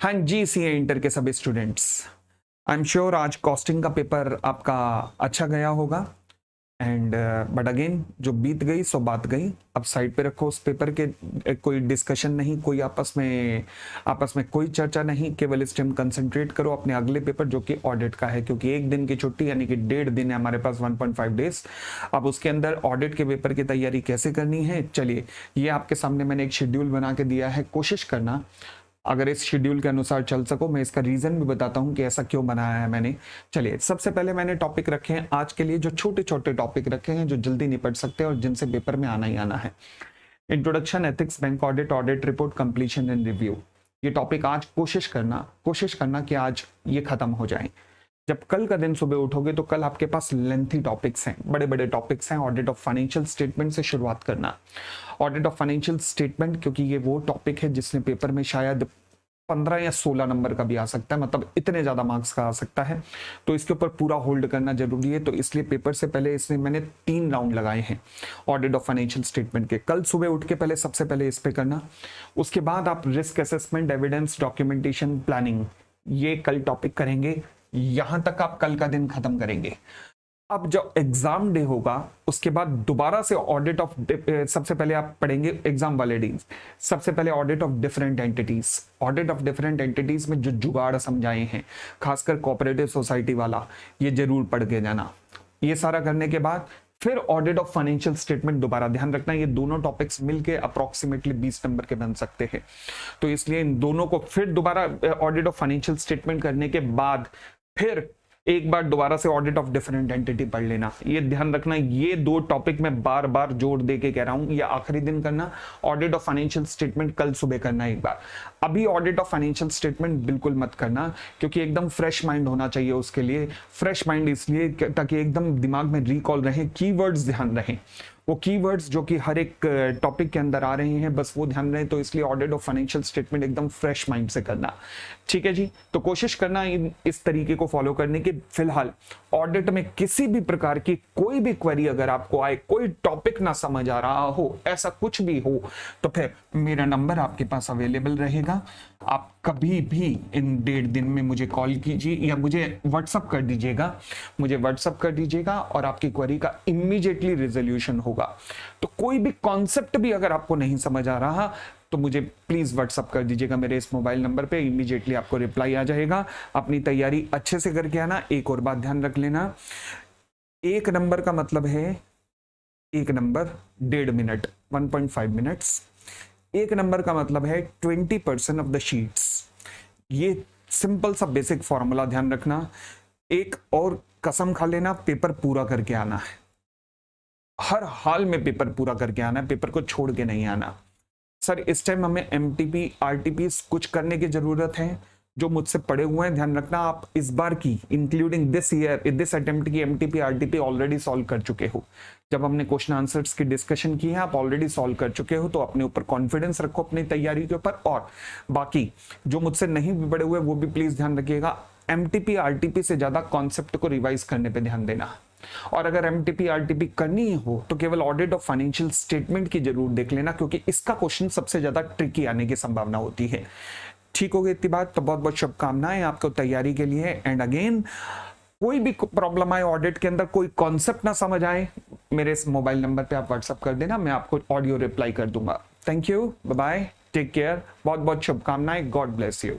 हाँ जी, CA inter के सभी स्टूडेंट्स, आई एम श्योर आज कॉस्टिंग का पेपर आपका अच्छा गया होगा। एंड बट अगेन जो बीत गई सो बात गई, अब साइड पे रखो उस पेपर के। कोई डिस्कशन नहीं, कोई आपस में कोई चर्चा नहीं, केवल इस टाइम कंसंट्रेट करो अपने अगले पेपर जो कि ऑडिट का है, क्योंकि एक दिन की छुट्टी यानी कि 1.5 दिन है हमारे पास, 1.5 डेज। अब उसके अंदर ऑडिट के पेपर की तैयारी कैसे करनी है, चलिए ये आपके सामने मैंने एक शेड्यूल बना के दिया है। कोशिश करना अगर इस शेड्यूल के अनुसार चल सको। मैं इसका रीजन भी बताता हूं कि ऐसा क्यों बनाया है मैंने। चलिए सबसे पहले मैंने टॉपिक रखे हैं आज के लिए, जो छोटे छोटे टॉपिक रखे हैं जो जल्दी निपट सकते हैं और जिनसे पेपर में आना ही आना है। Introduction, ethics, bank audit, audit report, completion and review. ये टॉपिक आज कोशिश करना कि आज ये खत्म हो जाए। जब कल का दिन सुबह उठोगे तो कल आपके पास लेंथी टॉपिक्स हैं, बड़े बड़े टॉपिक्स हैं। ऑडिट ऑफ फाइनेंशियल स्टेटमेंट से शुरुआत करना। ऑडिट ऑफ फाइनेंशियल स्टेटमेंट, क्योंकि ये वो टॉपिक है जिसने पेपर में शायद 15 या 16 नंबर का भी आ सकता है, मतलब इतने ज्यादा मार्क्स का आ सकता है, तो इसके ऊपर पूरा होल्ड करना जरूरी है। तो इसलिए पेपर से पहले इसमें मैंने 3 राउंड लगाए हैं ऑडिट ऑफ फाइनेंशियल स्टेटमेंट के। कल सुबह उठ के पहले सबसे पहले इस पे करना। उसके बाद आप risk assessment, evidence, documentation, planning, ये कल टॉपिक करेंगे। यहां तक आप कल का दिन खत्म करेंगे। अब जब एग्जाम डे होगा उसके बाद दोबारा से ऑडिट ऑफ, सबसे पहले आप पढ़ेंगे एग्जाम वाले दिन, सबसे पहले audit of different entities. Audit of different entities में जो जुगाड़ समझाए हैं, खासकर कोऑपरेटिव सोसाइटी वाला, ये जरूर पढ़ के जाना। ये सारा करने के बाद फिर ऑडिट ऑफ फाइनेंशियल स्टेटमेंट। दोबारा ध्यान रखना ये दोनों टॉपिक्स मिलके अप्रोक्सीमेटली 20 नंबर के बन सकते हैं, तो इसलिए इन दोनों को फिर दोबारा ऑडिट ऑफ फाइनेंशियल स्टेटमेंट करने के बाद फिर एक बार दोबारा से ऑडिट ऑफ डिफरेंट एंटिटी पढ़ लेना। ये ध्यान रखना, ये 2 टॉपिक में बार बार जोर दे के कह रहा हूं, ये आखिरी दिन करना। ऑडिट ऑफ फाइनेंशियल स्टेटमेंट कल सुबह करना एक बार। अभी ऑडिट ऑफ फाइनेंशियल स्टेटमेंट बिल्कुल मत करना, क्योंकि एकदम फ्रेश माइंड होना चाहिए उसके लिए। फ्रेश माइंड इसलिए ताकि एकदम दिमाग में रिकॉल रहे, कीवर्ड्स ध्यान रहे, वो कीवर्ड्स जो कि हर एक टॉपिक के अंदर आ रहे हैं बस वो ध्यान रहे। तो इसलिए ऑडिट ऑफ फाइनेंशियल स्टेटमेंट एकदम फ्रेश माइंड से करना, ठीक है जी। तो कोशिश करना इस तरीके को फॉलो करने की। फिलहाल ऑडिट में किसी भी प्रकार की कोई भी क्वेरी अगर आपको आए, कोई टॉपिक ना समझ आ रहा हो, ऐसा कुछ भी हो, तो फिर मेरा नंबर आपके पास अवेलेबल रहेगा। आप कभी भी इन 1.5 दिन में मुझे कॉल कीजिए या मुझे व्हाट्सअप कर दीजिएगा, और आपकी क्वेरी का इमीडिएटली रिजोल्यूशन होगा। तो कोई भी कॉन्सेप्ट भी अगर आपको नहीं समझ आ रहा तो मुझे प्लीज व्हाट्सअप कर दीजिएगा मेरे इस मोबाइल नंबर पे, इमीडिएटली आपको रिप्लाई आ जाएगा। अपनी तैयारी अच्छे से करके आना। एक और बात ध्यान रख लेना, 1 नंबर का मतलब है 1 नंबर 1.5 मिनट, 1.5 मिनट्स। 1 नंबर का मतलब है 20% ऑफ द शीट्स। ये सिंपल सा बेसिक फॉर्मूला ध्यान रखना। एक और कसम खा लेना, पेपर पूरा करके आना है, हर हाल में पेपर पूरा करके आना है, पेपर को छोड़ के नहीं आना। सर इस टाइम हमें एमटीपी आरटीपी कुछ करने की जरूरत है, जो मुझसे पढ़े हुए हैं ध्यान रखना। आप इस बार की including this year this attempt की एमटीपी आरटीपी ऑलरेडी सॉल्व कर चुके हो। जब हमने क्वेश्चन आंसर्स की डिस्कशन की है आप ऑलरेडी सॉल्व कर चुके हो, तो अपने ऊपर कॉन्फिडेंस रखो अपनी तैयारी के ऊपर। और बाकी जो मुझसे नहीं भी पढ़े हुए वो भी प्लीज ध्यान रखिएगा, एमटीपी आरटीपी से ज्यादा कॉन्सेप्ट को रिवाइज करने पर ध्यान देना। और अगर एमटीपी आरटीपी करनी हो तो केवल ऑडिट ऑफ फाइनेंशियल स्टेटमेंट की जरूर देख लेना, क्योंकि इसका क्वेश्चन सबसे ज्यादा ट्रिकी आने की संभावना होती है। ठीक हो गई इतनी बात, तो बहुत बहुत शुभकामनाएं आपको तैयारी के लिए। एंड अगेन कोई भी प्रॉब्लम आए ऑडिट के अंदर, कोई कॉन्सेप्ट ना समझ आए, मेरे इस मोबाइल नंबर पे आप व्हाट्सअप कर देना, मैं आपको ऑडियो रिप्लाई कर दूंगा। Thank you, bye bye, take care, बहुत बहुत शुभकामनाएं, गॉड ब्लेस यू।